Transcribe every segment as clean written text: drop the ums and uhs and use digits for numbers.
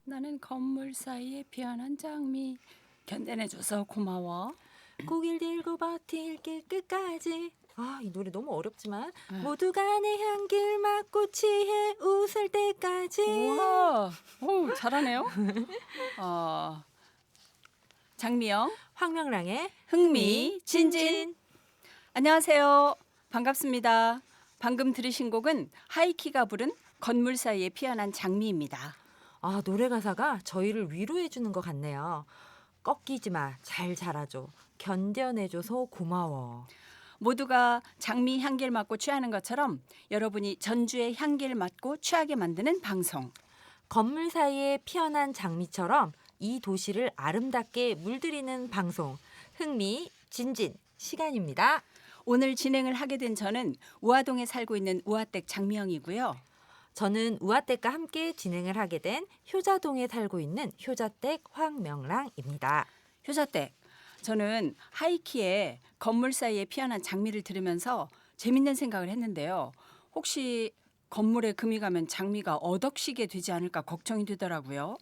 나는 건물 사이에 피어난 장미 견뎌내줘서 고마워. 고개를 들고 버틸게 끝까지. 이 노래 너무 어렵지만 아. 모두가 내 향기를 맡고 취해 웃을 때까지. 우와, 오, 잘하네요. 장미영, 황명랑의 흥미, 진진. 안녕하세요. 반갑습니다. 방금 들으신 곡은 하이키가 부른 건물 사이에 피어난 장미입니다. 노래 가사가 저희를 위로해 주는 것 같네요. 꺾이지 마, 잘 자라줘, 견뎌내줘서 고마워. 모두가 장미 향기를 맡고 취하는 것처럼 여러분이 전주의 향기를 맡고 취하게 만드는 방송. 건물 사이에 피어난 장미처럼 이 도시를 아름답게 물들이는 방송 흥미 진진 시간입니다. 오늘 진행을 하게 된 저는 우아동에 살고 있는 우아댁 장미영이고요. 저는 우아댁과 함께 진행을 하게 된 효자동에 살고 있는 효자댁 황명랑입니다. 효자댁, 저는 하이키의 건물 사이에 피어난 장미를 들으면서 재밌는 생각을 했는데요. 혹시 건물에 금이 가면 장미가 어덕시게 되지 않을까 걱정이 되더라고요.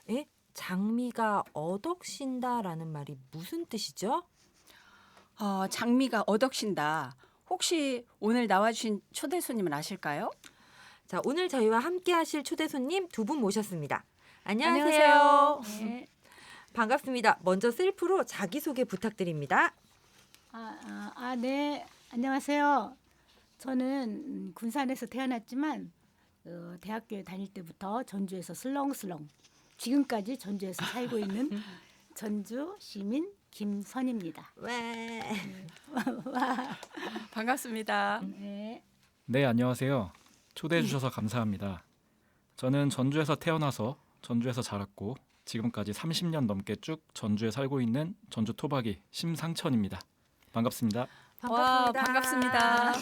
에? 장미가 어덕신다라는 말이 무슨 뜻이죠? 장미가 어덕신다. 혹시 오늘 나와주신 초대 손님은 아실까요? 자, 오늘 저희와 함께 하실 초대 손님 두 분 모셨습니다. 안녕하세요. 네. 반갑습니다. 먼저 셀프로 자기소개 부탁드립니다. 네. 안녕하세요. 저는 군산에서 태어났지만 대학교에 다닐 때부터 전주에서 슬렁슬렁 지금까지 전주에서 살고 있는 전주 시민 김선입니다. 왜? 반갑습니다. 네. 네, 안녕하세요. 초대해 주셔서 감사합니다. 저는 전주에서 태어나서 전주에서 자랐고 지금까지 30년 넘게 쭉 전주에 살고 있는 전주 토박이 심상천입니다. 반갑습니다. 와, 반갑습니다.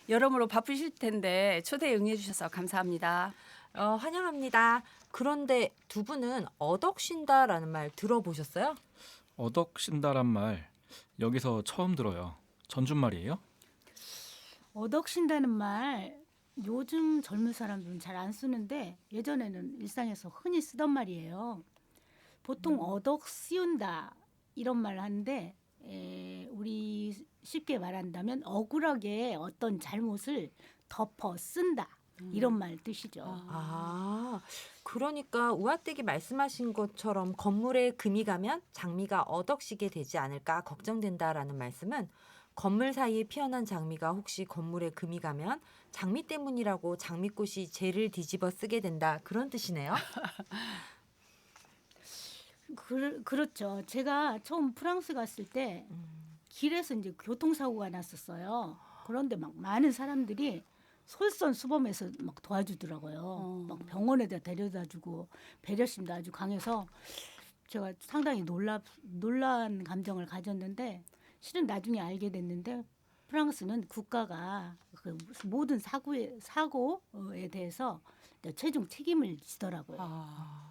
여러모로 바쁘실 텐데 초대에 응해 주셔서 감사합니다. 환영합니다. 그런데 두 분은 어덕신다라는 말 들어보셨어요? 어덕신다란 말 여기서 처음 들어요. 전주말이에요? 어덕신다는 말 요즘 젊은 사람들은 잘 안 쓰는데 예전에는 일상에서 흔히 쓰던 말이에요. 보통 어덕 씌운다 이런 말을 하는데 우리 쉽게 말한다면 억울하게 어떤 잘못을 덮어 쓴다 이런 말 뜻이죠. 그러니까 우아댁이 말씀하신 것처럼 건물에 금이 가면 장미가 어덕시게 되지 않을까 걱정된다라는 말씀은 건물 사이에 피어난 장미가 혹시 건물에 금이 가면 장미 때문이라고 장미꽃이 죄를 뒤집어 쓰게 된다 그런 뜻이네요. 그렇죠. 제가 처음 프랑스 갔을 때 길에서 이제 교통사고가 났었어요. 그런데 막 많은 사람들이 솔선수범해서 막 도와주더라고요. 막 병원에다 데려다주고 배려심도 아주 강해서 제가 상당히 놀란 감정을 가졌는데 실은 나중에 알게 됐는데 프랑스는 국가가 그 모든 사고에 대해서 최종 책임을 지더라고요.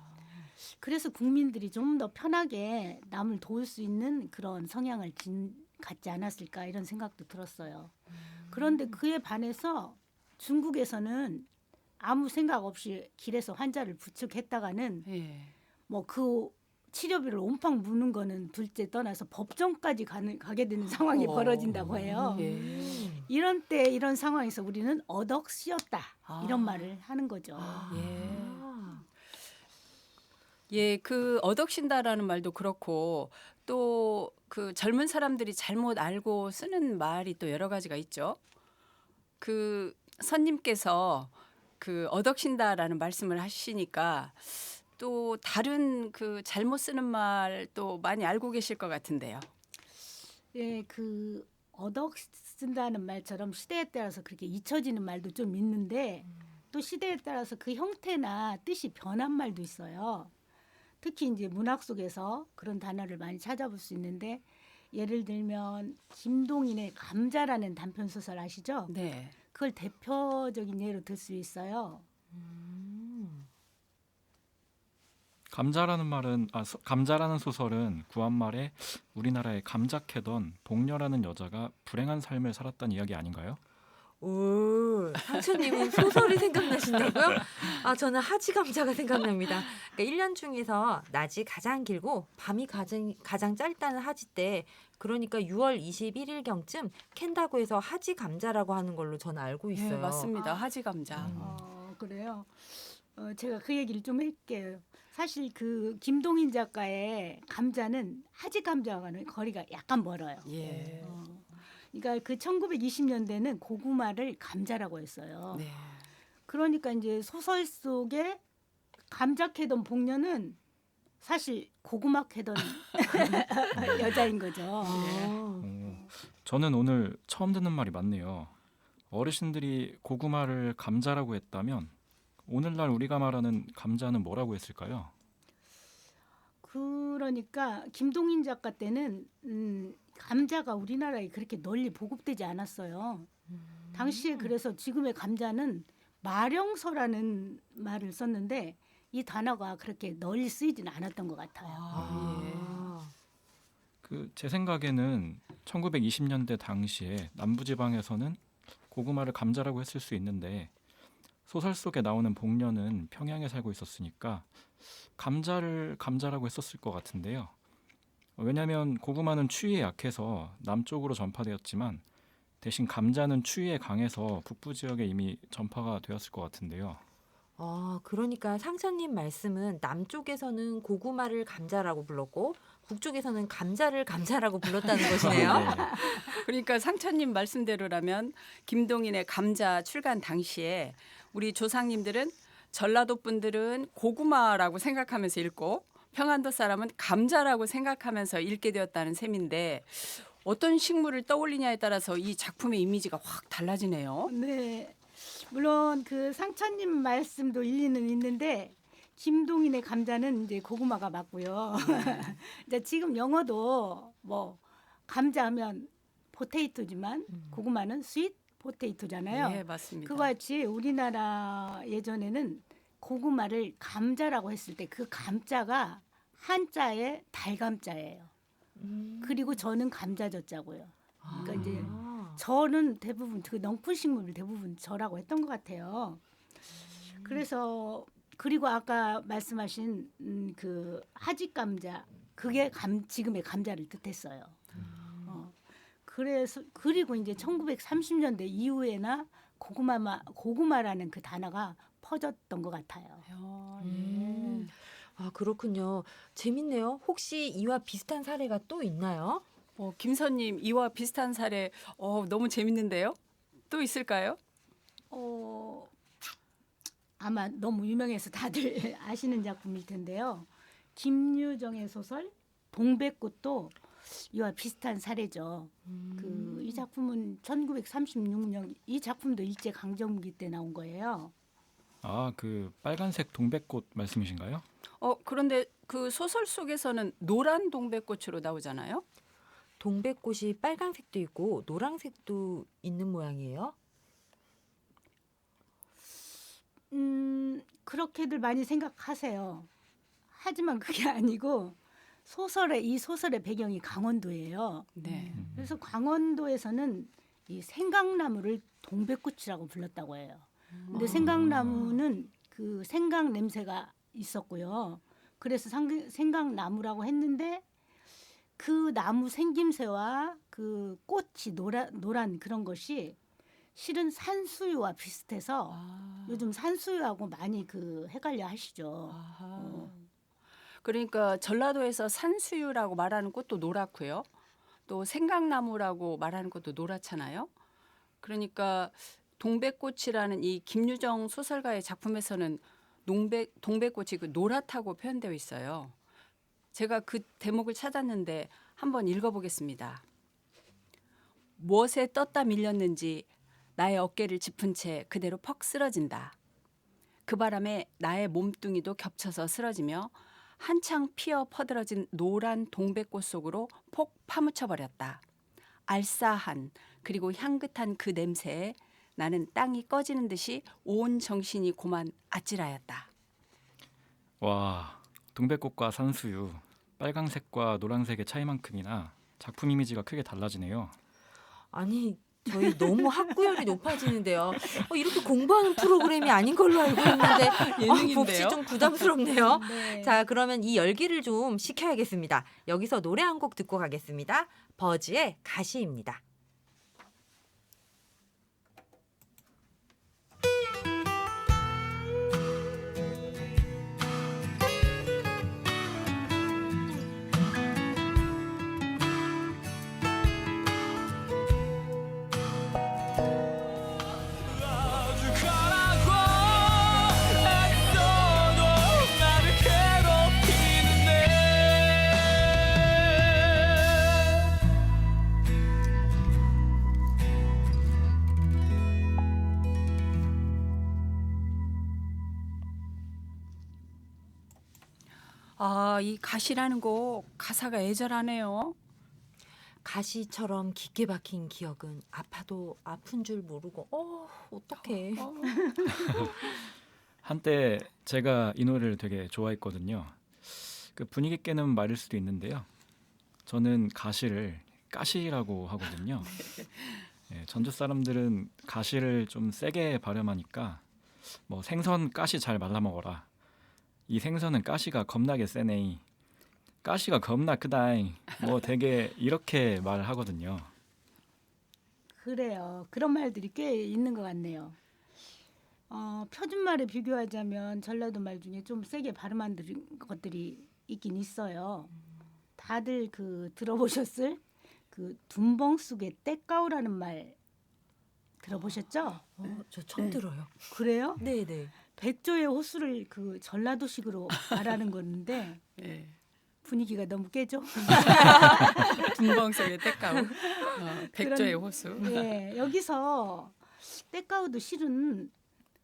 그래서 국민들이 좀 더 편하게 남을 도울 수 있는 그런 성향을 갖지 않았을까 이런 생각도 들었어요. 그런데 그에 반해서 중국에서는 아무 생각 없이 길에서 환자를 부축했다가는 예. 뭐 그 치료비를 온팡 무는 거는 둘째 떠나서 법정까지 가게 되는 상황이 벌어진다고 해요. 예. 이런 때 이런 상황에서 우리는 어덕씌었다 이런 말을 하는 거죠. 예, 그 어덕신다라는 말도 그렇고 또 그 젊은 사람들이 잘못 알고 쓰는 말이 또 여러 가지가 있죠. 그 선님께서 그 어덕신다라는 말씀을 하시니까 또 다른 그 잘못 쓰는 말 또 많이 알고 계실 것 같은데요. 예, 그 어덕 쓴다는 말처럼 시대에 따라서 그렇게 잊혀지는 말도 좀 있는데 또 시대에 따라서 그 형태나 뜻이 변한 말도 있어요. 특히 이제 문학 속에서 그런 단어를 많이 찾아볼 수 있는데 예를 들면 김동인의 감자라는 단편 소설 아시죠? 네. 그걸 대표적인 예로 들 수 있어요. 감자라는 소설은 구한말에 우리나라에 감자 캐던 복녀라는 여자가 불행한 삶을 살았다는 이야기 아닌가요? 오, 상처님은 소설이 생각나신다고요? 아, 저는 하지 감자가 생각납니다. 그러니까 1년 중에서 낮이 가장 길고 밤이 가장 짧다는 하지 때, 그러니까 6월 21일경쯤 캔다고 해서 하지 감자라고 하는 걸로 저는 알고 있어요. 네, 맞습니다. 하지 감자. 그래요. 제가 그 얘기를 좀 할게요. 사실 그 김동인 작가의 감자는 하지 감자와는 거리가 약간 멀어요. 예. 그러니까 그 1920년대는 고구마를 감자라고 했어요. 네. 그러니까 이제 소설 속에 감자 캐던 복녀는 사실 고구마 캐던 여자인 거죠. 저는 오늘 처음 듣는 말이 맞네요. 어르신들이 고구마를 감자라고 했다면 오늘날 우리가 말하는 감자는 뭐라고 했을까요? 그러니까 김동인 작가 때는 감자가 우리나라에 그렇게 널리 보급되지 않았어요. 당시에 그래서 지금의 감자는 마령서라는 말을 썼는데 이 단어가 그렇게 널리 쓰이지는 않았던 것 같아요. 제 생각에는 1920년대 당시에 남부지방에서는 고구마를 감자라고 했을 수 있는데 소설 속에 나오는 복녀는 평양에 살고 있었으니까 감자를 감자라고 했었을 것 같은데요. 왜냐하면 고구마는 추위에 약해서 남쪽으로 전파되었지만 대신 감자는 추위에 강해서 북부 지역에 이미 전파가 되었을 것 같은데요. 그러니까 상처님 말씀은 남쪽에서는 고구마를 감자라고 불렀고 북쪽에서는 감자를 감자라고 불렀다는 것이네요. 그러니까 상처님 말씀대로라면 김동인의 감자 출간 당시에 우리 조상님들은 전라도 분들은 고구마라고 생각하면서 읽고 평안도 사람은 감자라고 생각하면서 읽게 되었다는 셈인데 어떤 식물을 떠올리냐에 따라서 이 작품의 이미지가 확 달라지네요. 네. 물론 그 상처님 말씀도 일리는 있는데 김동인의 감자는 이제 고구마가 맞고요. 이제 지금 영어도 뭐 감자하면 포테이토지만 고구마는 스윗 포테이토잖아요. 네, 맞습니다. 그와 같이 우리나라 예전에는 고구마를 감자라고 했을 때 그 감자가 한자의 달감자예요. 그리고 저는 감자젓자고요. 그러니까 이제 저는 대부분 그 넝쿨식물을 대부분 저라고 했던 것 같아요. 그래서 그리고 아까 말씀하신 그 하지 감자 그게 지금의 감자를 뜻했어요. 그래서 그리고 이제 1930년대 이후에나 고구마라는 그 단어가 퍼졌던 것 같아요. 예. 그렇군요. 재밌네요. 혹시 이와 비슷한 사례가 또 있나요? 김선님 이와 비슷한 사례 너무 재밌는데요. 또 있을까요? 아마 너무 유명해서 다들 아시는 작품일 텐데요. 김유정의 소설 동백꽃도 이와 비슷한 사례죠. 이 작품은 1936년 이 작품도 일제 강점기 때 나온 거예요. 그 빨간색 동백꽃 말씀이신가요? 그런데 그 소설 속에서는 노란 동백꽃으로 나오잖아요. 동백꽃이 빨간색도 있고 노란색도 있는 모양이에요. 그렇게들 많이 생각하세요. 하지만 그게 아니고 이 소설의 배경이 강원도예요. 네. 그래서 강원도에서는 이 생강나무를 동백꽃이라고 불렀다고 해요. 근데 생강나무는 그 생강 냄새가 있었고요. 그래서 생강나무라고 했는데 그 나무 생김새와 그 꽃이 노란 그런 것이 실은 산수유와 비슷해서 요즘 산수유하고 많이 그 헷갈려 하시죠. 그러니까 전라도에서 산수유라고 말하는 꽃도 노랗고요. 또 생강나무라고 말하는 것도 노랗잖아요. 그러니까 동백꽃이라는 이 김유정 소설가의 작품에서는 동백꽃이 그 노랗다고 표현되어 있어요. 제가 그 대목을 찾았는데 한번 읽어보겠습니다. 무엇에 떴다 밀렸는지 나의 어깨를 짚은 채 그대로 퍽 쓰러진다. 그 바람에 나의 몸뚱이도 겹쳐서 쓰러지며 한창 피어 퍼들어진 노란 동백꽃 속으로 폭 파묻혀 버렸다. 알싸한 그리고 향긋한 그 냄새에 나는 땅이 꺼지는 듯이 온 정신이 고만 아찔하였다. 와, 동백꽃과 산수유, 빨강색과 노란색의 차이만큼이나 작품 이미지가 크게 달라지네요. 아니 저희 너무 학구열이 높아지는데요. 이렇게 공부하는 프로그램이 아닌 걸로 알고 있는데 예능인데요? 몹시 좀 부담스럽네요. 네. 자, 그러면 이 열기를 좀 식혀야겠습니다. 여기서 노래 한 곡 듣고 가겠습니다. 버즈의 가시입니다. 아주 가라고 애써도 나를 괴롭히는데 아, 이 가시라는 곡 가사가 애절하네요. 가시처럼 깊게 박힌 기억은 아파도 아픈 줄 모르고 어떡해. 한때 제가 이 노래를 되게 좋아했거든요. 그 분위기 깨는 말일 수도 있는데요. 저는 가시를 까시라고 하거든요. 예, 전주 사람들은 가시를 좀 세게 발음하니까 뭐 생선 가시 잘 말라 먹어라. 이 생선은 가시가 겁나게 세네. 가시가 겁나 크다잉. 뭐 되게 이렇게 말을 하거든요. 그래요. 그런 말들이 꽤 있는 것 같네요. 표준말에 비교하자면 전라도 말 중에 좀 세게 발음한 것들이 있긴 있어요. 다들 그 들어보셨을 그 둔벙쑥의 떼까우라는 말 들어보셨죠? 저 처음 들어요. 그래요? 네네. 백조의 호수를 그 전라도식으로 말하는 건데 예. 분위기가 너무 깨죠? 분벙석의 떼까우, 백조의 그런- 호수. 네, 여기서 떼까우도 실은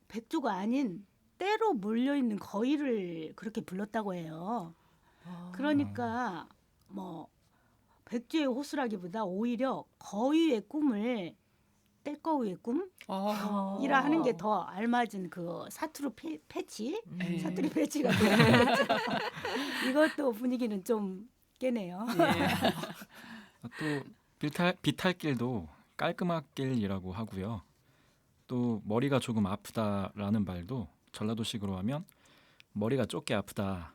백조가 아닌 떼로 몰려 있는 거위를 그렇게 불렀다고 해요. 그러니까 뭐 백조의 호수라기보다 오히려 거위의 꿈을 떼거위의 꿈이라 어. 하는 게 더 알맞은 그 사투리 패치, 예. 사투리 패치가 되겠죠. 이것도 분위기는 좀 깨네요. 예. 또 비탈길도 깔끔하길이라고 하고요. 또 머리가 조금 아프다라는 말도 전라도식으로 하면 머리가 좁게 아프다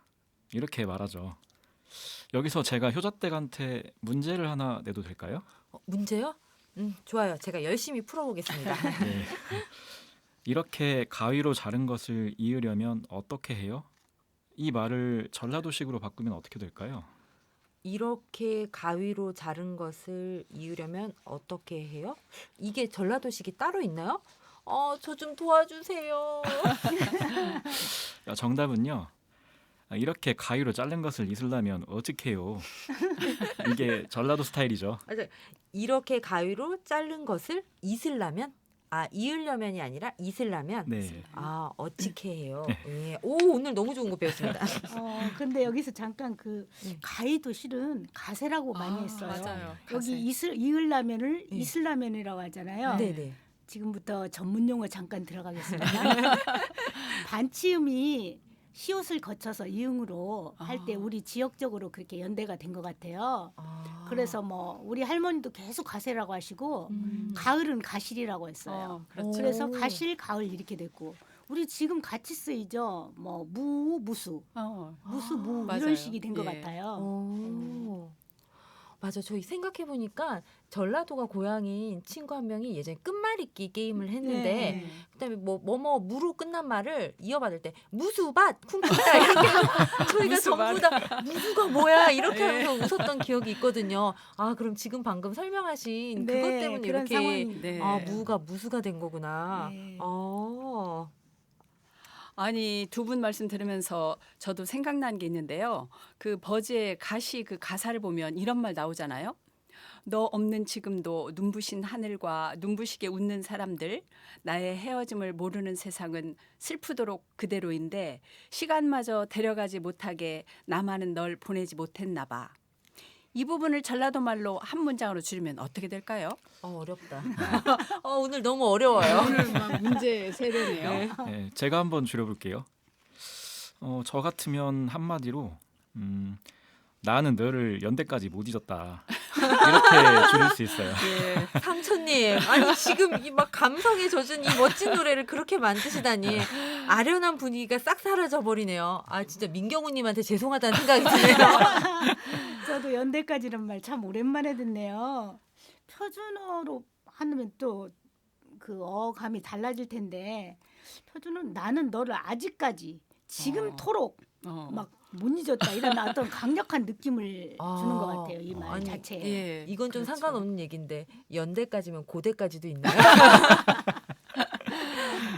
이렇게 말하죠. 여기서 제가 효자댁한테 문제를 하나 내도 될까요? 문제요? 좋아요. 제가 열심히 풀어보겠습니다. 네. 이렇게 가위로 자른 것을 이으려면 어떻게 해요? 이 말을 전라도식으로 바꾸면 어떻게 될까요? 이렇게 가위로 자른 것을 이으려면 어떻게 해요? 이게 전라도식이 따로 있나요? 저 좀 도와주세요. 정답은요. 이렇게 가위로 자른 것을 이으려면 어떻게 해요? 이게 전라도 스타일이죠. 맞아요. 이렇게 가위로 자른 것을 이으려면 이으려면이 아니라 이으려면 네. 어떻게 해요? 예. 오, 오늘 너무 좋은 거 배웠습니다. 근데 여기서 잠깐 그 네. 가위도 실은 가세라고 많이 했어요. 맞아요. 여기 이을라면을 예. 이슬라면이라고 하잖아요. 네네. 지금부터 전문 용어 잠깐 들어가겠습니다. 반치음이 시옷을 거쳐서 이응으로 할 때 우리 지역적으로 그렇게 연대가 된 것 같아요. 그래서 뭐 우리 할머니도 계속 가세라고 하시고 가을은 가실이라고 했어요. 그렇죠. 그래서 오. 가실 가을 이렇게 됐고 우리 지금 같이 쓰이죠. 뭐 무수 무 맞아요. 이런 식이 된 것 예. 같아요. 오. 맞아. 저희 생각해 보니까 전라도가 고향인 친구 한 명이 예전에 끝말잇기 게임을 했는데 네. 그다음에 뭐뭐 무로 끝난 말을 이어받을 때 무수밭 쿵쿵따 이렇게 저희가 무수밭. 전부 다 무수가 뭐야 이렇게 예. 하면서 웃었던 기억이 있거든요. 그럼 지금 방금 설명하신 네, 그것 때문에 그런 이렇게 상황이 네. 무가 무수가 된 거구나. 네. 아니, 두 분 말씀 들으면서 저도 생각난 게 있는데요. 그 버즈의 가시 그 가사를 보면 이런 말 나오잖아요. 너 없는 지금도 눈부신 하늘과 눈부시게 웃는 사람들, 나의 헤어짐을 모르는 세상은 슬프도록 그대로인데 시간마저 데려가지 못하게 나만은 널 보내지 못했나 봐. 이 부분을 전라도 말로 한 문장으로 줄이면 어떻게 될까요? 어렵다. 오늘 너무 어려워요. 오늘 막 문제 세례네요. 네. 네, 제가 한번 줄여볼게요. 저 같으면 한마디로 나는 너를 연대까지 못 잊었다. 이렇게 줄일 수 있어요. 예. 삼촌님, 아니 지금 이 막 감성에 젖은 이 멋진 노래를 그렇게 만드시다니 아련한 분위기가 싹 사라져 버리네요. 아 진짜 민경훈님한테 죄송하다는 생각이 드네요. 저도 연대까지란 말 참 오랜만에 듣네요. 표준어로 하면 또 그 어감이 달라질 텐데 표준은 나는 너를 아직까지 지금토록 어. 막 못 잊었다 이런 어떤 강력한 느낌을 아, 주는 것 같아요. 이 말 아니, 자체에. 예. 이건 좀 그렇죠. 상관없는 얘기인데 연대까지면 고대까지도 있나요?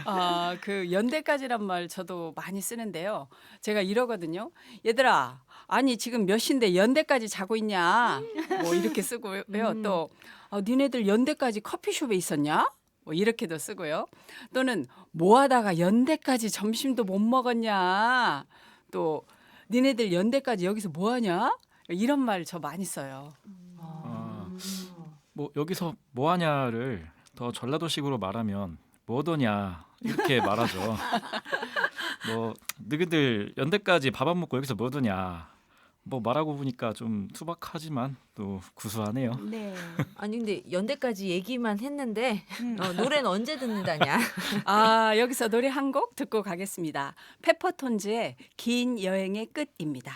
아, 그 연대까지란 말 저도 많이 쓰는데요. 제가 이러거든요. 얘들아, 아니 지금 몇 시인데 연대까지 자고 있냐? 뭐 이렇게 쓰고요. 또 니네들 연대까지 커피숍에 있었냐? 뭐 이렇게도 쓰고요. 또는 뭐 하다가 연대까지 점심도 못 먹었냐? 또 니네들 연대까지 여기서 뭐 하냐? 이런 말 저 많이 써요. 뭐 여기서 뭐하냐를 더 전라도식으로 말하면 뭐더냐 이렇게 말하죠. 뭐 너희들 연대까지 밥 안 먹고 여기서 뭐더냐. 뭐 말하고 보니까 좀 투박하지만 또 구수하네요. 네. 아니 근데 연대까지 얘기만 했는데 음. 노래는 언제 듣는다냐? 아, 여기서 노래 한 곡 듣고 가겠습니다. 페퍼톤즈의 긴 여행의 끝입니다.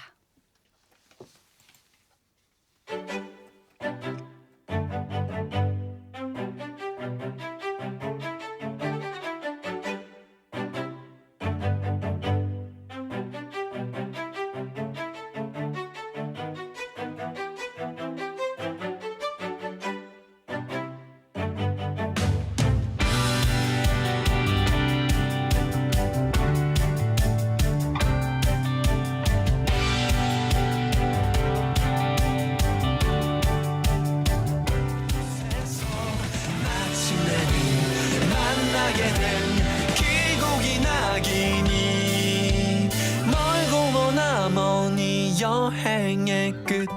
마침내는 만나게 된 길고기 낙이니 멀고 머나 먼 이 여행의 끝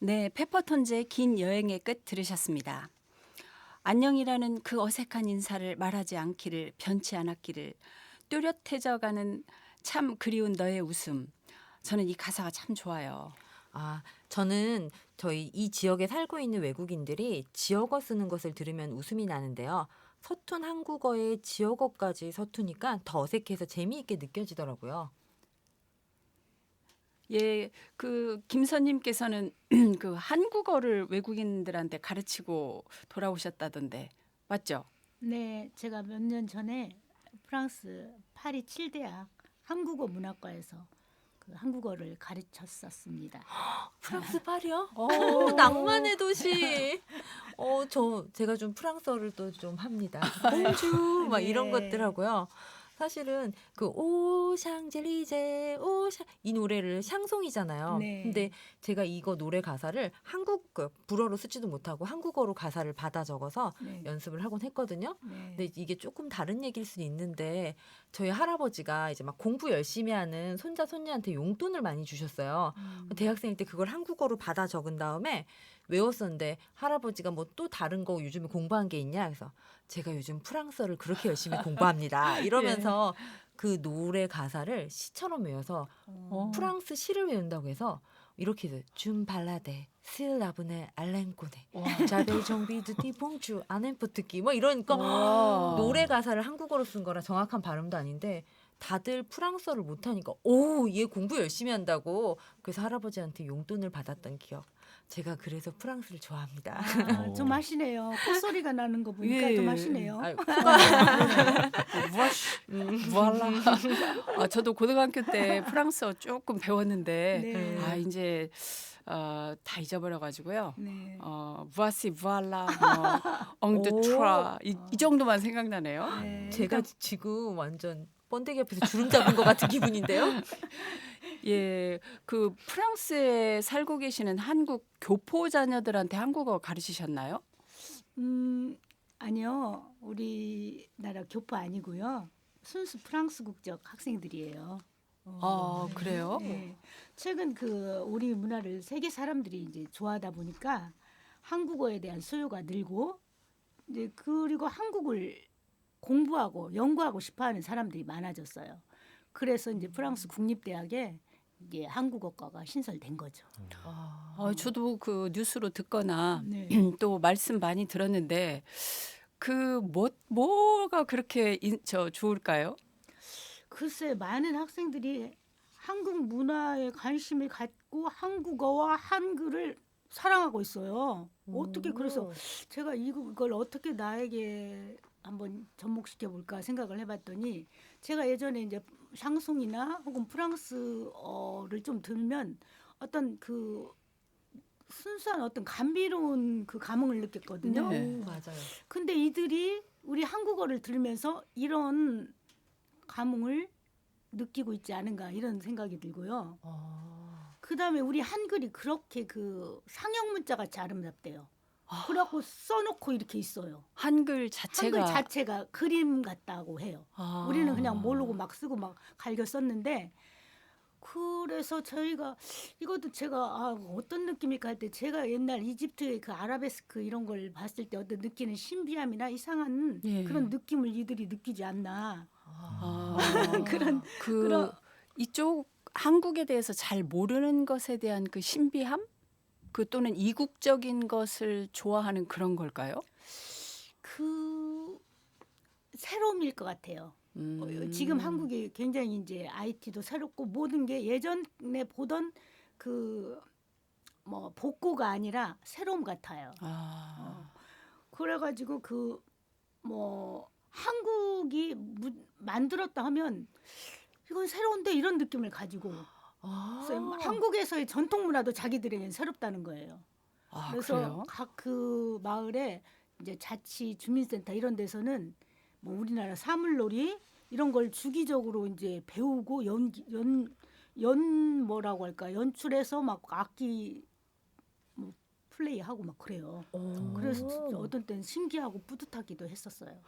네, 페퍼톤즈의 긴 여행의 끝 들으셨습니다. 안녕이라는 그 어색한 인사를 말하지 않기를 변치 않았기를 뚜렷해져가는 참 그리운 너의 웃음. 저는 이 가사가 참 좋아요. 아, 저는 저희 이 지역에 살고 있는 외국인들이 지역어 쓰는 것을 들으면 웃음이 나는데요. 서툰 한국어에 지역어까지 서투니까 더 어색해서 재미있게 느껴지더라고요. 예, 그 김선님께서는 그 한국어를 외국인들한테 가르치고 돌아오셨다던데 맞죠? 네, 제가 몇 년 전에 프랑스 파리 7대학 한국어 문학과에서 그 한국어를 가르쳤었습니다. 프랑스 파리요? 낭만의 도시. 제가 좀 프랑스어를 또 좀 합니다. 봉주 막 이런 네. 것들 하고요. 사실은 그 오샹젤리제 이 노래를 샹송이잖아요. 네. 근데 제가 이거 노래 가사를 불어로 쓰지도 못하고 한국어로 가사를 받아 적어서 네. 연습을 하곤 했거든요. 네. 근데 이게 조금 다른 얘기일 수도 있는데 저희 할아버지가 이제 막 공부 열심히 하는 손자 손녀한테 용돈을 많이 주셨어요. 대학생일 때 그걸 한국어로 받아 적은 다음에 외웠었는데 할아버지가 뭐 또 다른 거 요즘에 공부한 게 있냐 그래서 제가 요즘 프랑스어를 그렇게 열심히 공부합니다 이러면서 그 노래 가사를 시처럼 외워서 프랑스 시를 외운다고 해서 이렇게 해서 준 발라데 슬라브네 알랭코네 자벨 정비드 디봉주 아넨포트기 뭐 이러니까 와. 노래 가사를 한국어로 쓴 거라 정확한 발음도 아닌데 다들 프랑스어를 못하니까 얘 공부 열심히 한다고 그래서 할아버지한테 용돈을 받았던 기억. 제가 그래서 프랑스를 좋아합니다. 아, 좀 하시네요. 콧소리가 나는 거 보니까 예. 좀 하시네요. 무할라. 아, 저도 고등학교 때 프랑스어 조금 배웠는데 네. 아 이제 다 잊어버려가지고요. 네. 부아시 부알라 뭐 엉드 오. 트라 이 정도만 생각나네요. 네. 제가 지금 완전 번데기 앞에서 주름 잡은 것 같은 기분인데요. 예, 그 프랑스에 살고 계시는 한국 교포 자녀들한테 한국어 가르치셨나요? 아니요. 우리나라 교포 아니고요. 순수 프랑스 국적 학생들이에요. 아, 그래요? 네. 최근 그 우리 문화를 세계 사람들이 이제 좋아하다 보니까 한국어에 대한 수요가 늘고 이제 그리고 한국을 공부하고 연구하고 싶어하는 사람들이 많아졌어요. 그래서 이제 프랑스 국립대학에 이게 한국어과가 신설된 거죠. 저도 그 뉴스로 듣거나 네. 또 말씀 많이 들었는데 뭐가 그렇게 좋을까요? 글쎄 많은 학생들이 한국 문화에 관심을 갖고 한국어와 한글을 사랑하고 있어요. 어떻게 그래서 제가 이걸 어떻게 나에게 한번 접목시켜 볼까 생각을 해봤더니 제가 예전에 이제 샹송이나 혹은 프랑스어를 좀 들으면 어떤 그 순수한 어떤 감미로운 그 감흥을 느꼈거든요. 네. 맞아요. 근데 이들이 우리 한국어를 들으면서 이런 감흥을 느끼고 있지 않은가 이런 생각이 들고요. 그다음에 우리 한글이 그렇게 그 상형 문자 같이 아름답대요. 그래갖고 써놓고 이렇게 있어요. 한글 자체가 한글 자체가 그림 같다고 해요. 아. 우리는 그냥 모르고 막 쓰고 막 갈겨 썼는데 그래서 저희가 이것도 제가 어떤 느낌일까 할 때 제가 옛날 이집트의 그 아라베스크 이런 걸 봤을 때 어떤 느끼는 신비함이나 이상한 예. 그런 느낌을 이들이 느끼지 않나. 그런 그런- 이쪽 한국에 대해서 잘 모르는 것에 대한 그 신비함, 그 또는 이국적인 것을 좋아하는 그런 걸까요? 그 새로움일 것 같아요. 지금 한국이 굉장히 이제 IT도 새롭고 모든 게 예전에 보던 그 뭐 복고가 아니라 새로움 같아요. 그래가지고 그 뭐 한국이 만들었다 하면 이건 새로운데 이런 느낌을 가지고 그래서 한국에서의 전통 문화도 자기들에겐 새롭다는 거예요. 그래서 그래요? 각 그 마을에 이제 자치 주민센터 이런 데서는 뭐 우리나라 사물놀이 이런 걸 주기적으로 이제 배우고 연 뭐라고 할까 연출해서 막 악기 뭐 플레이하고 막 그래요. 그래서 진짜 어떤 때는 신기하고 뿌듯하기도 했었어요.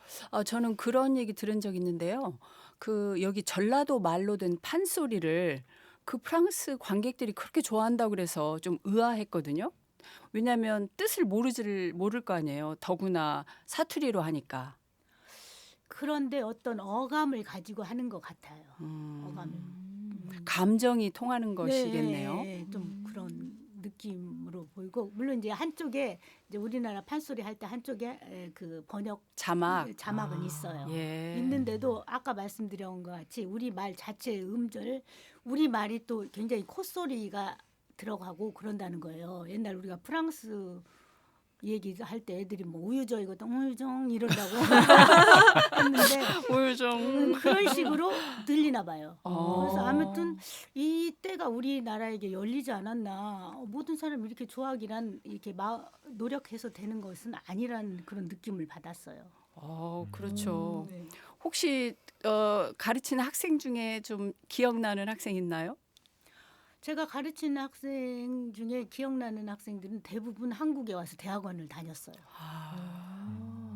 저는 그런 얘기 들은 적 있는데요. 그 여기 전라도 말로 된 판소리를 그 프랑스 관객들이 그렇게 좋아한다고 그래서 좀 의아했거든요. 왜냐하면 뜻을 모를 거 아니에요. 더구나 사투리로 하니까. 그런데 어떤 어감을 가지고 하는 것 같아요. 어감을. 감정이 통하는 것이겠네요. 네, 좀 그런 느낌으로 보이고 물론 이제 한쪽에 이제 우리나라 판소리 할 때 한쪽에 그 번역 자막은 있어요. 예. 있는데도 아까 말씀드린 것 같이 우리 말 자체의 음절, 우리 말이 또 굉장히 콧소리가 들어가고 그런다는 거예요. 옛날 우리가 프랑스 얘기할 때 애들이 뭐 우유정이거든 우유정 이런다고 했는데 우유정. 그런 식으로 들리나 봐요. 어. 그래서 아무튼 이 때가 우리나라에게 열리지 않았나. 모든 사람이 이렇게 좋아하기란 이렇게 노력해서 되는 것은 아니라는 그런 느낌을 받았어요. 그렇죠. 네. 혹시 가르치는 학생 중에 좀 기억나는 학생 있나요? 제가 가르치는 학생 중에 기억나는 학생들은 대부분 한국에 와서 대학원을 다녔어요.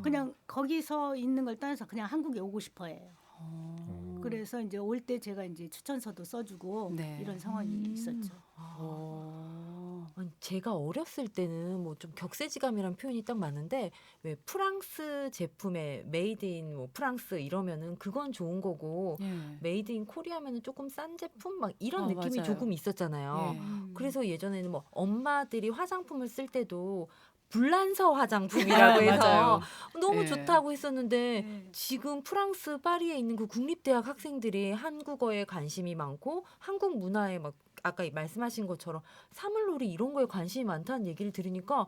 그냥 거기서 있는 걸 떠나서 그냥 한국에 오고 싶어해요. 그래서 이제 올 때 제가 이제 추천서도 써주고 네. 이런 상황이 있었죠. 아니, 제가 어렸을 때는 뭐 좀 격세지감이란 표현이 딱 맞는데 왜 프랑스 제품에 메이드 인 뭐 프랑스 이러면은 그건 좋은 거고 예. 메이드 인 코리아면은 조금 싼 제품 막 이런 느낌이 맞아요. 조금 있었잖아요. 예. 그래서 예전에는 뭐 엄마들이 화장품을 쓸 때도 불란서 화장품이라고 해서 맞아요. 너무 예. 좋다고 했었는데 네. 지금 프랑스 파리에 있는 그 국립대학 학생들이 한국어에 관심이 많고 한국 문화에 막 아까 말씀하신 것처럼 사물놀이 이런 거에 관심이 많다는 얘기를 들으니까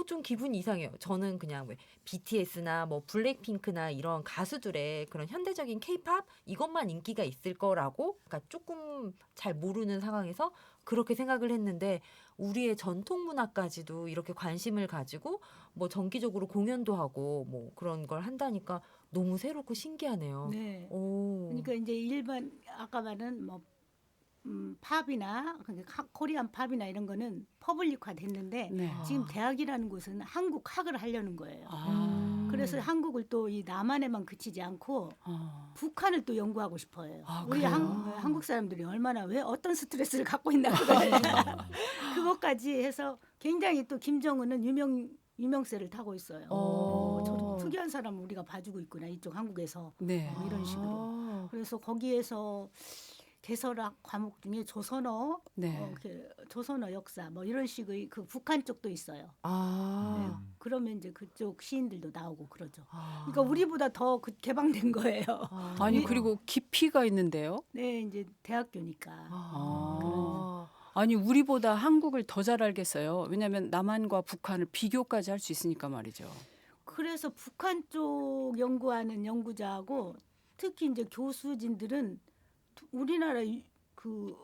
좀 기분이 이상해요. 저는 그냥 왜 BTS나 뭐 블랙핑크나 이런 가수들의 그런 현대적인 K-팝 이것만 인기가 있을 거라고 그러니까 조금 잘 모르는 상황에서 그렇게 생각을 했는데 우리의 전통 문화까지도 이렇게 관심을 가지고 뭐 정기적으로 공연도 하고 뭐 그런 걸 한다니까 너무 새롭고 신기하네요. 네. 오. 그러니까 이제 일반 아까 말한 뭐 팝이나 코리안 팝이나 이런 거는 퍼블릭화 됐는데 네. 지금 대학이라는 곳은 한국 학을 하려는 거예요. 아. 그래서 한국을 또 이 남한에만 그치지 않고 어. 북한을 또 연구하고 싶어요. 아, 우리 그래요? 한국 사람들이 얼마나 왜 어떤 스트레스를 갖고 있나 그것까지 해서 굉장히 또 김정은은 유명세를 타고 있어요. 저도 특이한 사람을 우리가 봐주고 있구나 이쪽 한국에서 네. 뭐 이런 식으로. 아. 그래서 거기에서 개설학 과목 중에 조선어, 네. 조선어 역사 뭐 이런 식의 그 북한 쪽도 있어요. 아. 그러면 이제 그쪽 시인들도 나오고 그러죠. 아. 그러니까 우리보다 더 개방된 거예요. 아니 이- 그리고 깊이가 있는데요. 네, 이제 대학교니까. 아. 아니 우리보다 한국을 더 잘 알겠어요. 왜냐하면 남한과 북한을 비교까지 할 수 있으니까 말이죠. 그래서 북한 쪽 연구하는 연구자하고 특히 이제 교수진들은 우리나라 그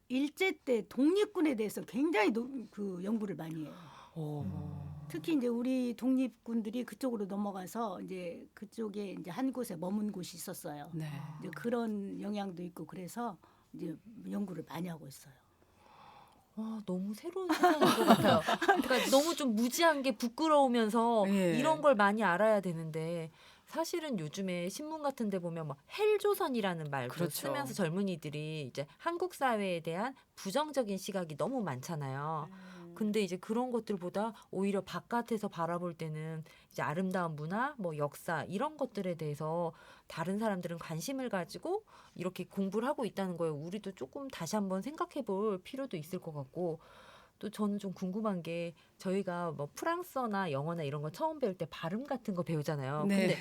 일제 때 독립군에 대해서 굉장히 그 연구를 많이 해요. 특히 이제 우리 독립군들이 그쪽으로 넘어가서 이제 그쪽에 이제 한 곳에 머문 곳이 있었어요. 네. 이제 그런 영향도 있고 그래서 이제 연구를 많이 하고 있어요. 와, 너무 새로운 세상인 것 같아요. 그러니까 너무 좀 무지한 게 부끄러우면서 예. 이런 걸 많이 알아야 되는데 사실은 요즘에 신문 같은 데 보면 뭐 헬조선이라는 말도 그렇죠. 쓰면서 젊은이들이 이제 한국 사회에 대한 부정적인 시각이 너무 많잖아요. 근데 이제 그런 것들보다 오히려 바깥에서 바라볼 때는 이제 아름다운 문화, 뭐 역사 이런 것들에 대해서 다른 사람들은 관심을 가지고 이렇게 공부를 하고 있다는 거예요. 우리도 조금 다시 한번 생각해 볼 필요도 있을 것 같고 또 저는 좀 궁금한 게 저희가 뭐 프랑스어나 영어나 이런 거 처음 배울 때 발음 같은 거 배우잖아요. 네. 근데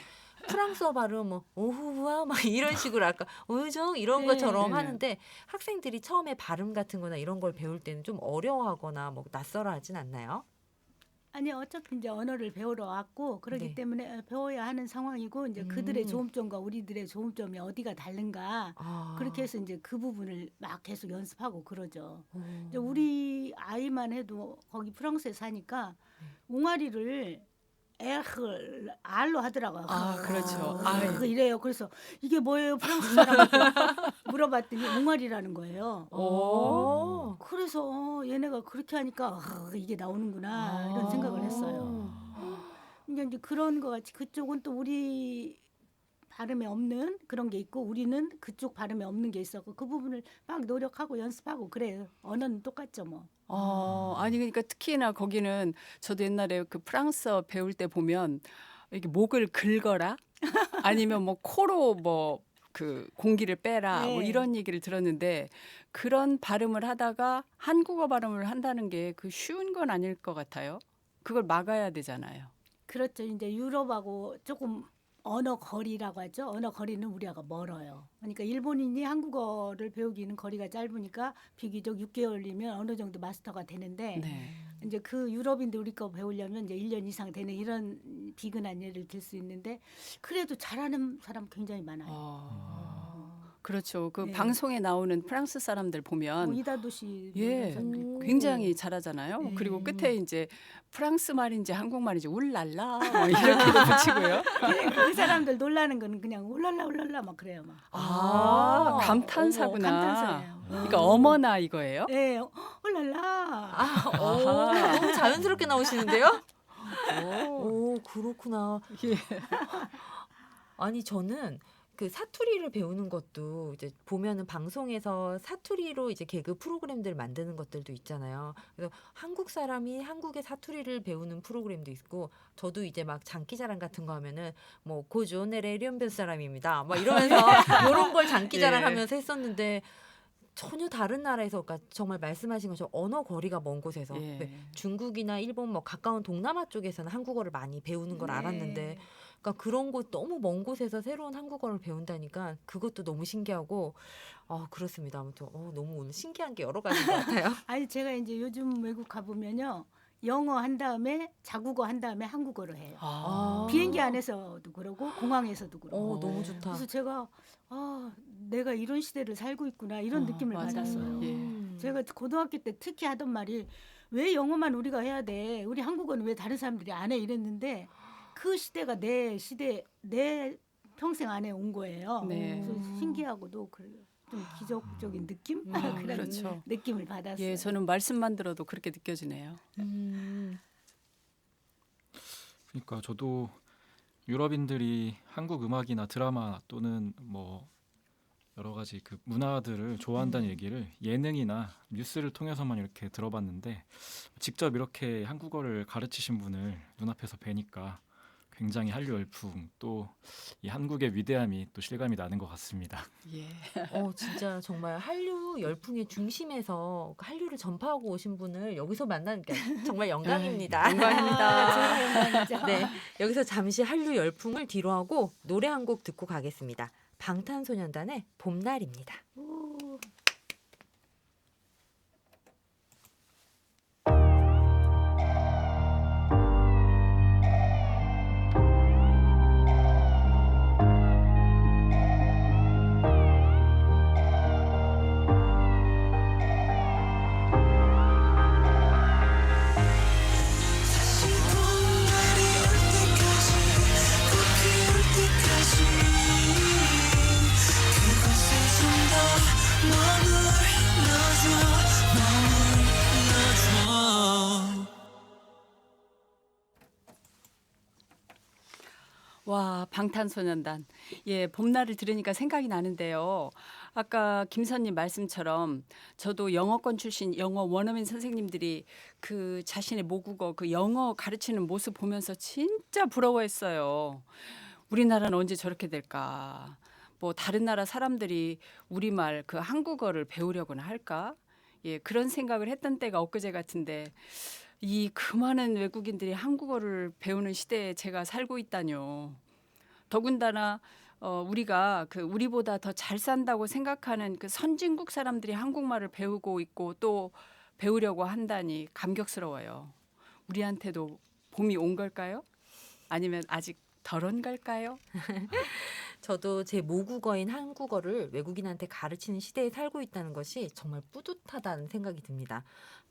프랑스어 발음 뭐 오후와 막 이런 식으로 아까 오정 이런 네. 것처럼 네. 하는데 학생들이 처음에 발음 같은 거나 이런 걸 배울 때는 좀 어려워하거나 뭐 낯설어 하진 않나요? 아니 어차피 이제 언어를 배우러 왔고 그렇기 네. 때문에 배워야 하는 상황이고 이제 그들의 좋음점과 우리들의 좋음점이 어디가 다른가 아. 그렇게 해서 이제 그 부분을 막 계속 연습하고 그러죠. 오. 이제 우리 아이만 해도 거기 프랑스에 사니까 옹알이를 에흐 알로 하더라고요. 아, 그렇죠. 이래요. 그래서 이게 뭐예요? 프랑스 사람한테 물어봤더니 옹알이라는 거예요. 오. 그래서 얘네가 그렇게 하니까 이게 나오는구나 이런 생각을 했어요. 그러니까 이제 그런 거 같이 그쪽은 또 우리 발음에 없는 그런 게 있고 우리는 그쪽 발음에 없는 게 있었고 그 부분을 막 노력하고 연습하고 그래요. 언어는 똑같죠 뭐. 아니 그러니까 특히나 거기는 저도 옛날에 그 프랑스어 배울 때 보면 이렇게 목을 긁어라 아니면 뭐 코로 뭐 그 공기를 빼라 뭐 네. 이런 얘기를 들었는데 그런 발음을 하다가 한국어 발음을 한다는 게 그 쉬운 건 아닐 것 같아요. 그걸 막아야 되잖아요. 그렇죠. 이제 유럽하고 조금 언어 거리라고 하죠. 언어 거리는 우리하고 멀어요. 그러니까 일본인이 한국어를 배우기는 거리가 짧으니까 비교적 6개월이면 어느 정도 마스터가 되는데 네. 이제 그 유럽인들 우리 거 배우려면 이제 1년 이상 되는 이런 비근한 예를 들 수 있는데 그래도 잘하는 사람 굉장히 많아요. 그렇죠. 그 네. 방송에 나오는 프랑스 사람들 뭐 보면 이다도 씨 예, 이런 사람도 있고. 굉장히 잘하잖아요. 네. 그리고 끝에 이제 프랑스 말인지 한국 말인지 울랄라 뭐 이렇게도 붙이고요. 그 사람들 놀라는 거는 그냥 울랄라 울랄라 막 그래요 막. 감탄사구나. 감탄사예요. 그러니까 어머나 이거예요? 네, 울랄라. 아, 오, 너무 자연스럽게 나오시는데요? 오, 그렇구나. 예. 아니 저는 그 사투리를 배우는 것도 이제 보면은 방송에서 사투리로 이제 개그 프로그램들 만드는 것들도 있잖아요. 그래서 한국 사람이 한국의 사투리를 배우는 프로그램도 있고 저도 이제 막 장기자랑 같은 거 하면은 뭐 고조네레 련변 사람입니다. 막 이러면서 이런 걸 장기자랑하면서 했었는데 전혀 다른 나라에서 그러니까 정말 말씀하신 것처럼 언어 거리가 먼 곳에서 예. 네, 중국이나 일본 뭐 가까운 동남아 쪽에서는 한국어를 많이 배우는 걸 네. 알았는데 그러니까 그런 곳 너무 먼 곳에서 새로운 한국어를 배운다니까 그것도 너무 신기하고 그렇습니다. 아무튼 너무 오늘 신기한 게 여러 가지인 것 같아요. 아니 제가 이제 요즘 외국 가보면요 영어 한 다음에 자국어 한 다음에 한국어로 해요. 비행기 안에서도 그러고 공항에서도 그러고. 너무 좋다. 그래서 제가 내가 이런 시대를 살고 있구나 이런 느낌을 맞아요. 받았어요. 예. 제가 고등학교 때 특히 하던 말이 왜 영어만 우리가 해야 돼? 우리 한국어는 왜 다른 사람들이 안 해? 이랬는데 그 시대가 내 시대 내 평생 안에 온 거예요. 네. 그래서 신기하고도 좀 기적적인 느낌 그런 그렇죠. 느낌을 받았어요. 예, 저는 말씀만 들어도 그렇게 느껴지네요. 그러니까 저도 유럽인들이 한국 음악이나 드라마 또는 뭐 여러 가지 그 문화들을 좋아한다는 얘기를 예능이나 뉴스를 통해서만 이렇게 들어봤는데 직접 이렇게 한국어를 가르치신 분을 눈앞에서 뵈니까 굉장히 한류 열풍 또 이 한국의 위대함이 또 실감이 나는 것 같습니다. 예. 진짜 정말 한류 열풍의 중심에서 한류를 전파하고 오신 분을 여기서 만나는 게 정말 영광입니다. 영광입니다. 네, 여기서 잠시 한류 열풍을 뒤로하고 노래 한 곡 듣고 가겠습니다. 방탄소년단의 봄날입니다. 다시 봄날이 올 때까지 꼭 피울 때까지 그곳에 좀 더 머물러줘. 와, 방탄소년단. 예, 봄날을 들으니까 생각이 나는데요. 아까 김선님 말씀처럼 저도 영어권 출신 영어 원어민 선생님들이 그 자신의 모국어 그 영어 가르치는 모습 보면서 진짜 부러워했어요. 우리나라는 언제 저렇게 될까? 뭐 다른 나라 사람들이 우리말 그 한국어를 배우려고나 할까? 예, 그런 생각을 했던 때가 엊그제 같은데 이 그 많은 외국인들이 한국어를 배우는 시대에 제가 살고 있다뇨. 더군다나 우리가 그 우리보다 더 잘 산다고 생각하는 그 선진국 사람들이 한국말을 배우고 있고 또 배우려고 한다니 감격스러워요. 우리한테도 봄이 온 걸까요? 아니면 아직 덜 온 걸까요? 저도 제 모국어인 한국어를 외국인한테 가르치는 시대에 살고 있다는 것이 정말 뿌듯하다는 생각이 듭니다.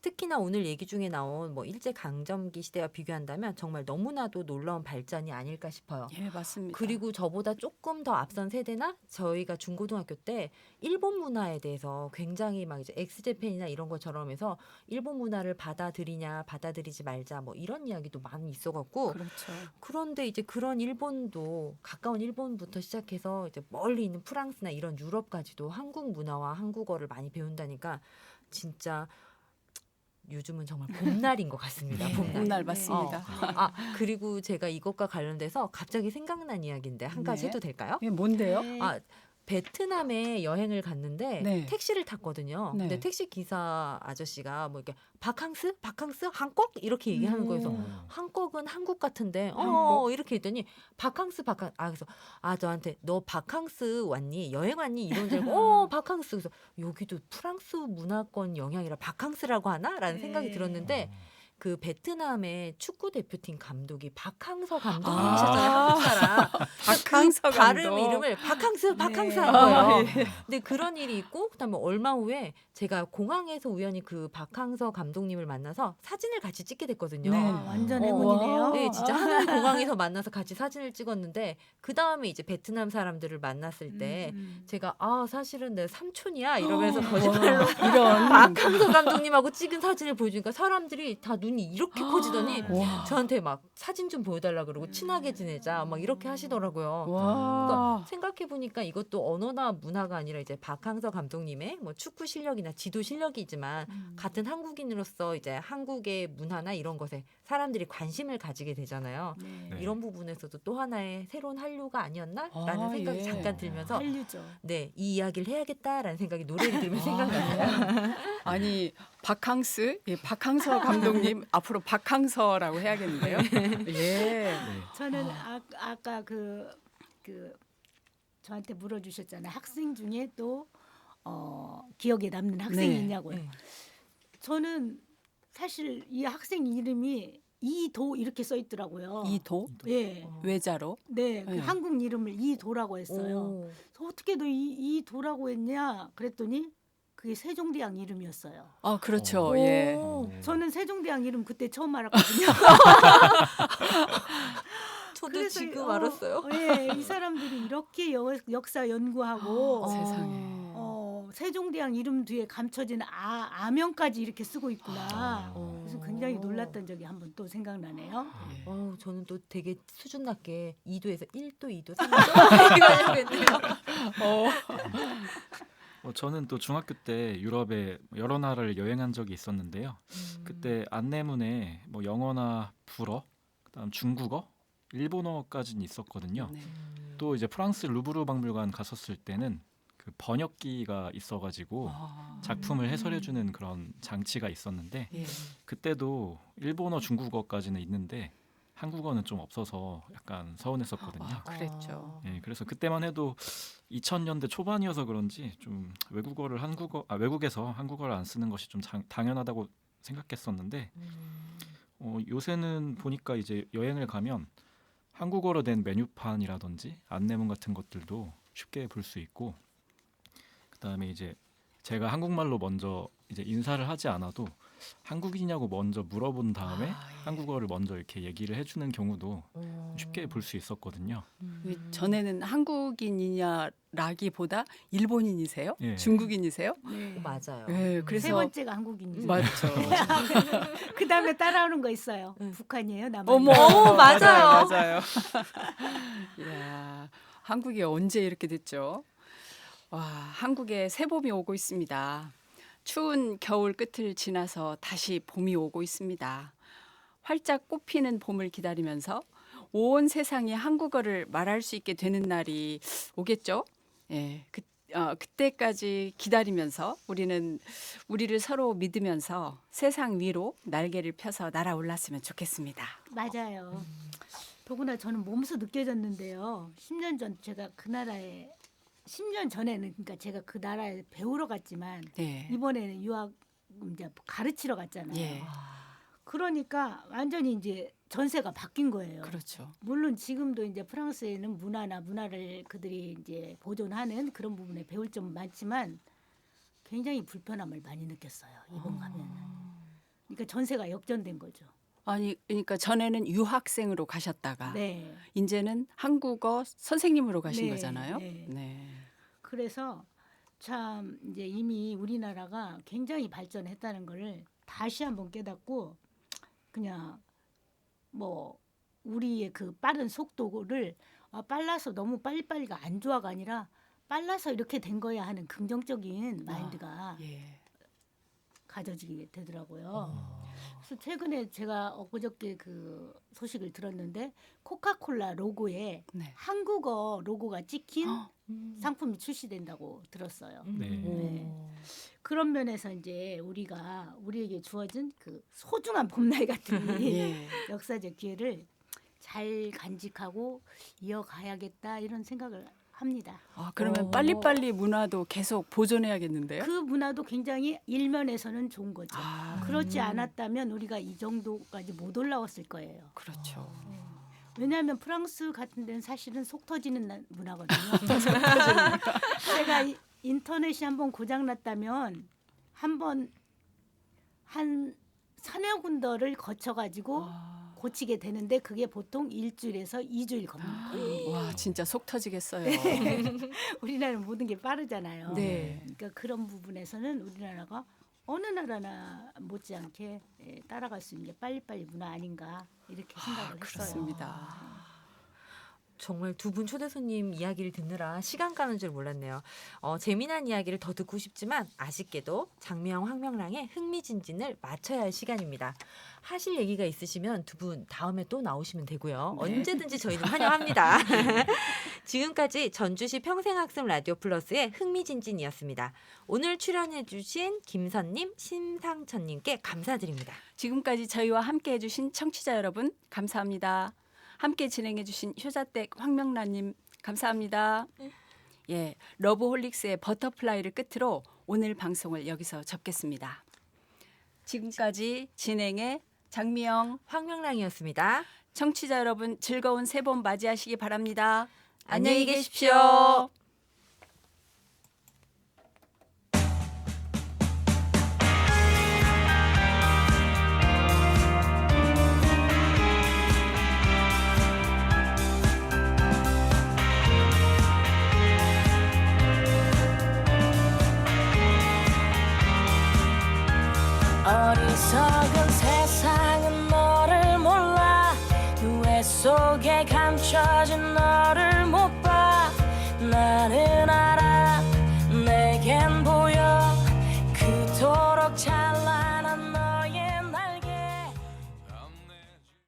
특히나 오늘 얘기 중에 나온 뭐 일제 강점기 시대와 비교한다면 정말 너무나도 놀라운 발전이 아닐까 싶어요. 예, 맞습니다. 그리고 저보다 조금 더 앞선 세대나 저희가 중고등학교 때 일본 문화에 대해서 굉장히 막 이제 엑스제팬이나 이런 것처럼 해서 일본 문화를 받아들이냐 받아들이지 말자 뭐 이런 이야기도 많이 있어갖고 그렇죠. 그런데 이제 그런 일본도 가까운 일본부터 시작해서 이제 멀리 있는 프랑스나 이런 유럽까지도 한국 문화와 한국어를 많이 배운다니까 진짜 요즘은 정말 봄날인 것 같습니다. 네. 봄날. 봄날 맞습니다. 그리고 제가 이것과 관련돼서 갑자기 생각난 이야기인데 한 가지 네. 해도 될까요? 이게 뭔데요? 네. 베트남에 여행을 갔는데 네. 택시를 탔거든요. 네. 근데 택시 기사 아저씨가 뭐 이렇게 바캉스? 한국? 이렇게 얘기하는 거여서 한국은 한국 같은데 한국? 이렇게 했더니 바캉스 그래서 저한테 너 바캉스 왔니? 여행 왔니? 이런 줄 알고 바캉스 그래서 여기도 프랑스 문화권 영향이라 바캉스라고 하나?라는 생각이 네. 들었는데 그 베트남의 축구 대표팀 감독이 박항서 아. 감독님이셨잖아요. 한국 사람. 박항서 그 발음 감독. 이름을 박항스 네. 한 거예요. 아, 예. 근데 그런 일이 있고 그다음에 얼마 후에 제가 공항에서 우연히 그 박항서 감독님을 만나서 사진을 같이 찍게 됐거든요. 네. 완전 어, 행운이네요. 와. 네, 진짜 하노이 공항에서 만나서 같이 사진을 찍었는데 그 다음에 이제 베트남 사람들을 만났을 때 제가 사실은 내 삼촌이야 이러면서 거짓말로 이런. 박항서 감독님하고 찍은 사진을 보여주니까 사람들이 다 눈이 이렇게 커지더니 와. 저한테 막 사진 좀 보여달라 그러고 친하게 지내자 막 이렇게 하시더라고요. 와. 그러니까 생각해 보니까 이것도 언어나 문화가 아니라 이제 박항서 감독님의 뭐 축구 실력이나 지도 실력이지만 같은 한국인으로서 이제 한국의 문화나 이런 것에 사람들이 관심을 가지게 되잖아요. 네. 이런 부분에서도 또 하나의 새로운 한류가 아니었나라는 아, 생각이 예. 잠깐 들면서 한류죠. 네, 이 이야기를 해야겠다라는 생각이 노래를 들으면 생각나요. 아니 박항스, 예, 박항서 감독님 앞으로 박항서라고 해야겠는데요. 예. 저는 아까 그 저한테 물어주셨잖아요. 학생 중에 또 기억에 남는 학생이 네. 있냐고요. 네. 저는 사실 이 학생 이름이 이도 이렇게 써 있더라고요. 이도 예. 외자로. 네, 그 네. 한국 이름을 이도라고 했어요. 오. 그래서 어떻게 너 이도라고 했냐? 그랬더니 그게 세종대왕 이름이었어요. 아 그렇죠. 오. 예. 저는 세종대왕 이름 그때 처음 알았거든요. 저도 그래서 지금 알았어요. 예, 이 사람들이 이렇게 역사 연구하고 세상에. 세종대왕 이름 뒤에 감춰진 아명까지 이렇게 쓰고 있구나. 그래서 굉장히 놀랐던 적이 한 번 또 생각나네요. 저는 또 되게 수준 낮게 2도에서 1도, 2도, 3도 이렇게 가려고 했네요. 저는 또 중학교 때 유럽에 여러 나라를 여행한 적이 있었는데요. 그때 안내문에 뭐 영어나 불어, 그다음 중국어, 일본어까지는 있었거든요. 네. 또 이제 프랑스 루브르 박물관 갔었을 때는 그 번역기가 있어가지고 작품을 해설해주는 그런 장치가 있었는데 예. 그때도 일본어, 중국어까지는 있는데 한국어는 좀 없어서 약간 서운했었거든요. 그랬죠. 예, 그래서 그때만 해도 2000년대 초반이어서 그런지 좀 외국에서 한국어를 안 쓰는 것이 좀 당연하다고 생각했었는데 요새는 보니까 이제 여행을 가면 한국어로 된 메뉴판이라든지 안내문 같은 것들도 쉽게 볼 수 있고 그다음에 이제 제가 한국말로 먼저 이제 인사를 하지 않아도 한국인이냐고 먼저 물어본 다음에 예. 한국어를 먼저 이렇게 얘기를 해주는 경우도 쉽게 볼 수 있었거든요. 전에는 한국인이냐라기보다 일본인이세요? 예. 중국인이세요? 네. 맞아요. 네, 세 그래서 번째가 한국인이죠. 맞죠. 그 다음에 따라오는 거 있어요. 북한이에요, 남한. 어머, 맞아요. 맞아요. 이야, 한국이 언제 이렇게 됐죠? 와, 한국에 새 봄이 오고 있습니다. 추운 겨울 끝을 지나서 다시 봄이 오고 있습니다. 활짝 꽃피는 봄을 기다리면서 온 세상이 한국어를 말할 수 있게 되는 날이 오겠죠? 예, 그때까지 기다리면서 우리를 서로 믿으면서 세상 위로 날개를 펴서 날아올랐으면 좋겠습니다. 맞아요. 더구나 저는 몸소 느껴졌는데요. 10년 전 제가 그 나라에 10년 전에는 그러니까 제가 그 나라에 배우러 갔지만 네. 이번에는 유학 이제 가르치러 갔잖아요. 예, 그러니까 완전히 이제 전세가 바뀐 거예요. 그렇죠. 물론 지금도 이제 프랑스에는 문화를 그들이 이제 보존하는 그런 부분에 배울 점 많지만 굉장히 불편함을 많이 느꼈어요. 이번 가면은. 그러니까 전세가 역전된 거죠. 아니, 그러니까 전에는 유학생으로 가셨다가 네. 이제는 한국어 선생님으로 가신 네, 거잖아요. 네. 네. 그래서 참 이제 이미 우리나라가 굉장히 발전했다는 거를 다시 한번 깨닫고 그냥 뭐 우리의 그 빠른 속도를 빨라서 너무 빨리빨리가 안 좋아가 아니라 빨라서 이렇게 된 거야 하는 긍정적인 마인드가 예. 가져지게 되더라고요. 그래서 최근에 제가 엊그저께 그 소식을 들었는데 코카콜라 로고에 네. 한국어 로고가 찍힌 상품이 출시된다고 들었어요. 네. 네. 그런 면에서 이제 우리에게 주어진 그 소중한 봄날 같은 이 예. 역사적 기회를 잘 간직하고 이어가야겠다 이런 생각을 합니다. 그러면 빨리빨리 문화도 계속 보존해야겠는데요? 그 문화도 굉장히 일면에서는 좋은 거죠. 아, 그렇지 않았다면 우리가 이 정도까지 못 올라왔을 거예요. 그렇죠. 왜냐하면 프랑스 같은 데는 사실은 속 터지는 문화거든요. 제가 인터넷이 한번 고장 났다면 한 서너 군데를 거쳐가지고 고치게 되는데 그게 보통 일주일에서 2주일 걸립니다. 와, 진짜 속 터지겠어요. 우리나라는 모든 게 빠르잖아요. 네. 그러니까 그런 부분에서는 우리나라가 어느 나라나 못지않게 따라갈 수 있는 게 빨리빨리 문화 아닌가 이렇게 생각을 했어요. 그렇습니다. 정말 두 분 초대 손님 이야기를 듣느라 시간 가는 줄 몰랐네요. 재미난 이야기를 더 듣고 싶지만 아쉽게도 장미영 황명랑의 흥미진진을 마쳐야 할 시간입니다. 하실 얘기가 있으시면 두 분 다음에 또 나오시면 되고요. 언제든지 저희는 환영합니다. 지금까지 전주시 평생학습 라디오 플러스의 흥미진진이었습니다. 오늘 출연해 주신 김선님, 심상천님께 감사드립니다. 지금까지 저희와 함께해 주신 청취자 여러분 감사합니다. 함께 진행해 주신 효자댁 황명란님 감사합니다. 예, 러브홀릭스의 버터플라이를 끝으로 오늘 방송을 여기서 접겠습니다. 지금까지 진행의 장미영, 황명랑이었습니다. 청취자 여러분 즐거운 새봄 맞이하시기 바랍니다. 안녕히 계십시오. 어리석은 세상은 너를 몰라 누에 속에 감춰진 너를 못 봐 나는